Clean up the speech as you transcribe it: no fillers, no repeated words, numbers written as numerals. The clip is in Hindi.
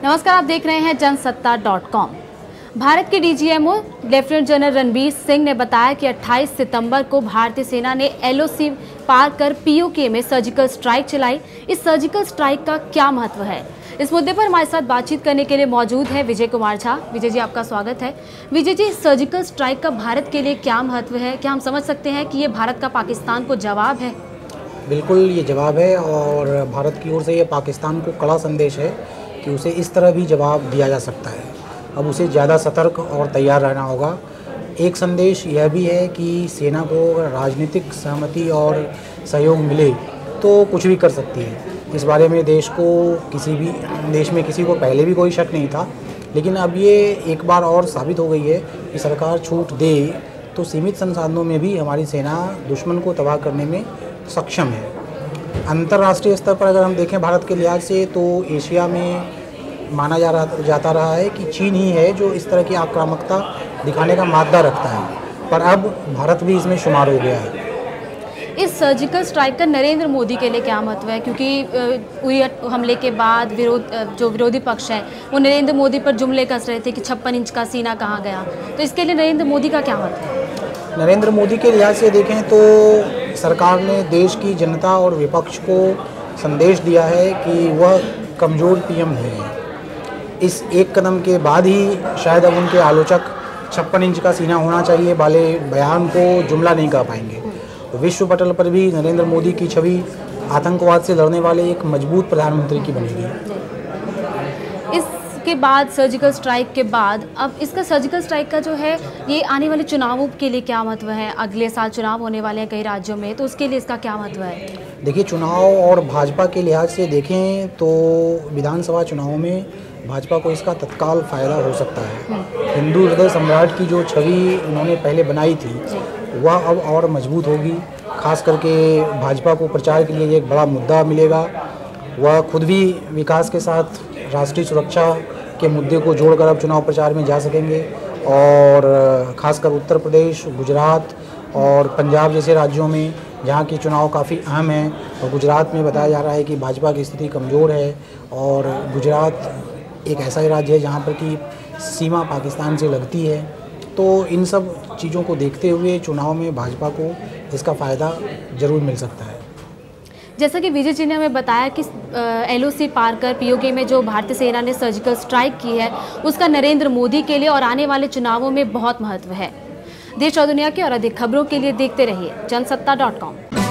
नमस्कार, आप देख रहे हैं जनसत्ता.com। भारत के DGMO lieutenant general Ranbir Singh ने बताया कि 28 सितंबर को भारतीय सेना ने एलओसी पार कर पीओके में सर्जिकल स्ट्राइक चलाई। इस सर्जिकल स्ट्राइक का क्या महत्व है, इस मुद्दे पर हमारे साथ बातचीत करने के लिए मौजूद है विजय कुमार झा। विजय जी, आपका स्वागत है। विजय जी, सर्जिकल स्ट्राइक का भारत के लिए क्या महत्व है? क्या हम समझ सकते हैं कि ये भारत का पाकिस्तान को जवाब है? बिल्कुल, ये जवाब है और भारत की ओर से ये पाकिस्तान को कड़ा संदेश है कि उसे इस तरह भी जवाब दिया जा सकता है। अब उसे ज़्यादा सतर्क और तैयार रहना होगा। एक संदेश यह भी है कि सेना को राजनीतिक सहमति और सहयोग मिले तो कुछ भी कर सकती है। इस बारे में देश में किसी को पहले भी कोई शक नहीं था, लेकिन अब ये एक बार और साबित हो गई है कि सरकार छूट दे तो सीमित संसाधनों में भी हमारी सेना दुश्मन को तबाह करने में सक्षम है। अंतर्राष्ट्रीय स्तर पर अगर हम देखें भारत के लिहाज से, तो एशिया में माना जाता रहा है कि चीन ही है जो इस तरह की आक्रामकता दिखाने का मादा रखता है, पर अब भारत भी इसमें शुमार हो गया है। इस सर्जिकल स्ट्राइक का नरेंद्र मोदी के लिए क्या महत्व है? क्योंकि उरी हमले के बाद जो विरोधी पक्ष है वो नरेंद्र मोदी पर जुमले कस रहे थे कि 56 इंच का सीना कहाँ गया, तो इसके लिए नरेंद्र मोदी का क्या महत्व है? नरेंद्र मोदी के लिहाज से देखें तो सरकार ने देश की जनता और विपक्ष को संदेश दिया है कि वह कमज़ोर पीएम नहीं है। इस एक कदम के बाद ही शायद अब उनके आलोचक 56 इंच का सीना होना चाहिए वाले बयान को जुमला नहीं कह पाएंगे। विश्व पटल पर भी नरेंद्र मोदी की छवि आतंकवाद से लड़ने वाले एक मजबूत प्रधानमंत्री की बनेगी। इसके बाद सर्जिकल स्ट्राइक के बाद अब इसका सर्जिकल स्ट्राइक का जो है ये आने वाले चुनावों के लिए क्या महत्व है? अगले साल चुनाव होने वाले हैं कई राज्यों में, तो उसके लिए इसका क्या महत्व है? देखिए, चुनाव और भाजपा के लिहाज से देखें तो विधानसभा चुनावों में भाजपा को इसका तत्काल फ़ायदा हो सकता है। हिंदू हृदय सम्राट की जो छवि उन्होंने पहले बनाई थी वह अब और मजबूत होगी। खास करके भाजपा को प्रचार के लिए एक बड़ा मुद्दा मिलेगा। वह खुद भी विकास के साथ राष्ट्रीय सुरक्षा के मुद्दे को जोड़कर अब चुनाव प्रचार में जा सकेंगे और ख़ासकर उत्तर प्रदेश, गुजरात और पंजाब जैसे राज्यों में जहाँ की चुनाव काफ़ी अहम हैं, और गुजरात में बताया जा रहा है कि भाजपा की स्थिति कमज़ोर है और गुजरात एक ऐसा ही राज्य है जहाँ पर कि सीमा पाकिस्तान से लगती है। तो इन सब चीज़ों को देखते हुए चुनाव में भाजपा को इसका फ़ायदा ज़रूर मिल सकता है। जैसा कि विजय जी ने हमें बताया कि एलओसी पार कर पीओके में जो भारतीय सेना ने सर्जिकल स्ट्राइक की है उसका नरेंद्र मोदी के लिए और आने वाले चुनावों में बहुत महत्व है। देश और दुनिया की और अधिक खबरों के लिए देखते रहिए जनसत्ता.com।